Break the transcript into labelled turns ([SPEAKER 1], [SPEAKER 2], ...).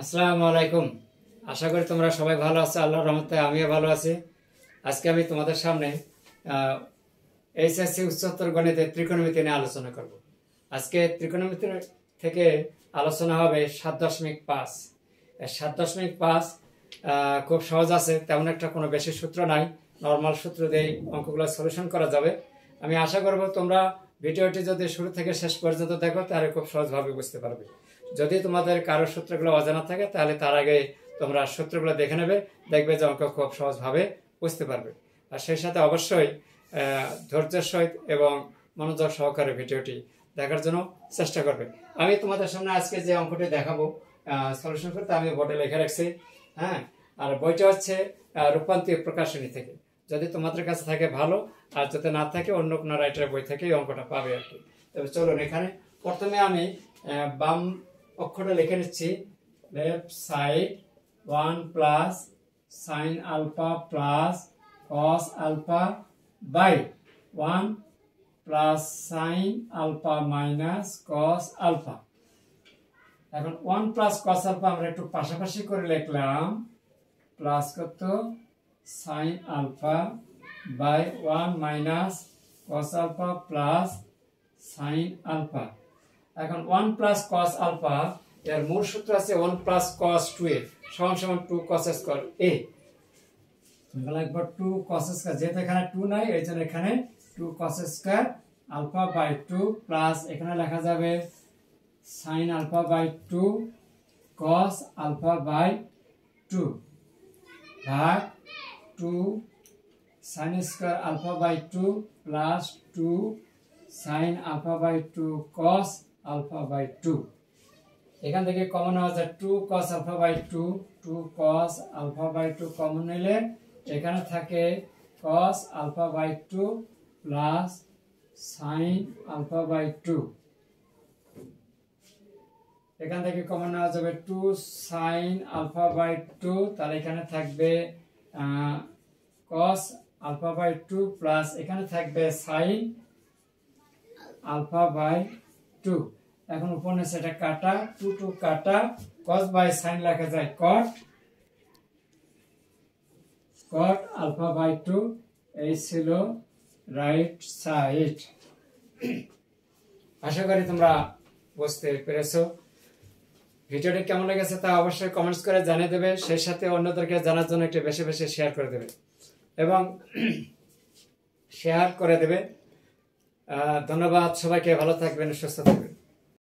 [SPEAKER 1] আসসালামু আলাইকুম। আশা করি তোমরা সবাই ভালো আছো। আল্লাহর রহমতে আমিও ভালো আছি। আজকে আমি তোমাদের সামনে এইচএসসি উচ্চতর গণিতে ত্রিকোণমিতি নিয়ে আলোচনা করব। আজকে ত্রিকোণমিতি থেকে আলোচনা হবে 7.5। 7.5 খুব সহজ আছে, তেমন একটা কোনো বেশি সূত্র নাই, নর্মাল সূত্র দিয়ে অঙ্কগুলো সলিউশন করা যাবে। আমি আশা করব তোমরা ভিডিওটি যদি শুরু থেকে শেষ পর্যন্ত দেখো তাহলে খুব সহজভাবে বুঝতে পারবে। যদি তোমাদের কারো সূত্রগুলো অজানা থাকে তাহলে তার আগে তোমরা সূত্রগুলো দেখে নেবে, দেখবে যে অঙ্ক খুব সহজভাবে বুঝতে পারবে। আর সেই সাথে অবশ্যই ধৈর্যের সহিত এবং মনোযোগ সহকারে ভিডিওটি দেখার জন্য চেষ্টা করবে। আমি তোমাদের সামনে আজকে যে অঙ্কটি দেখাবো সলিউশন করতে আমি বোর্ডে লিখে রাখছি। হ্যাঁ, আর বইটা হচ্ছে রূপান্তরিক প্রকাশনী থেকে। যদি তোমাদের কাছে থাকে ভালো, আর যদি না থাকে অন্য কোনো রাইটারের বই থেকে এই অঙ্কটা পাবে আর কি। তবে চলুন, এখানে প্রথমে আমি বাম অক্ষরটা লিখে নিচ্ছি। Left side 1 plus sine alpha plus cos alpha by 1 plus sine alpha minus cos alpha. এখন 1 প্লাস কস আলফা আমরা একটু পাশাপাশি করে লিখলাম, প্লাস কত sine alpha by 1 minus cos alpha plus sine alpha. এখন 1 প্লাস কস আলফা এর মূল সূত্র আছে 1 প্লাস কস 2a সমান সমান 2 কস স্কয়ার a। একবার 2 কস স্কয়ার, যেহেতু এখানে 2 নাই এই জন্য এখানে 2 cos square alpha by 2 plus এখানে লেখা যাবে sine alpha by 2 cos alpha by 2 ভাগ 2 sine square alpha by 2 plus 2 sine alpha by 2 cos alpha by 2। এখান থেকে কমন হওয়া যায় 2 cos alpha by 2, 2 cos alpha by 2 common নিলে এখানে থাকে cos alpha by 2 plus sin alpha by 2। এখান থেকে কমন নেওয়া যাবে 2 sin আলফা বাই 2, তাহলে এখানে থাকবে cos আলফা বাই 2 প্লাস এখানে থাকবে sin আলফা বাই 2। এখন উপর নিচে এটা কাটা, 2 2 কাটা, cos বাই sin লেখা যায় cot আলফা বাই 2। এই ছিল রাইট সাইড। আশা করি তোমরা বুঝতে পেরেছো। ভিডিওটি কেমন লেগেছে তা অবশ্যই কমেন্টস করে জানিয়ে দেবে, সেই সাথে অন্যদেরকে জানার জন্য একটু বেশি বেশি শেয়ার করে দেবে এবং শেয়ার করে দেবে। ধন্যবাদ সবাইকে, ভালো থাকবেন, সুস্থ থাকবেন।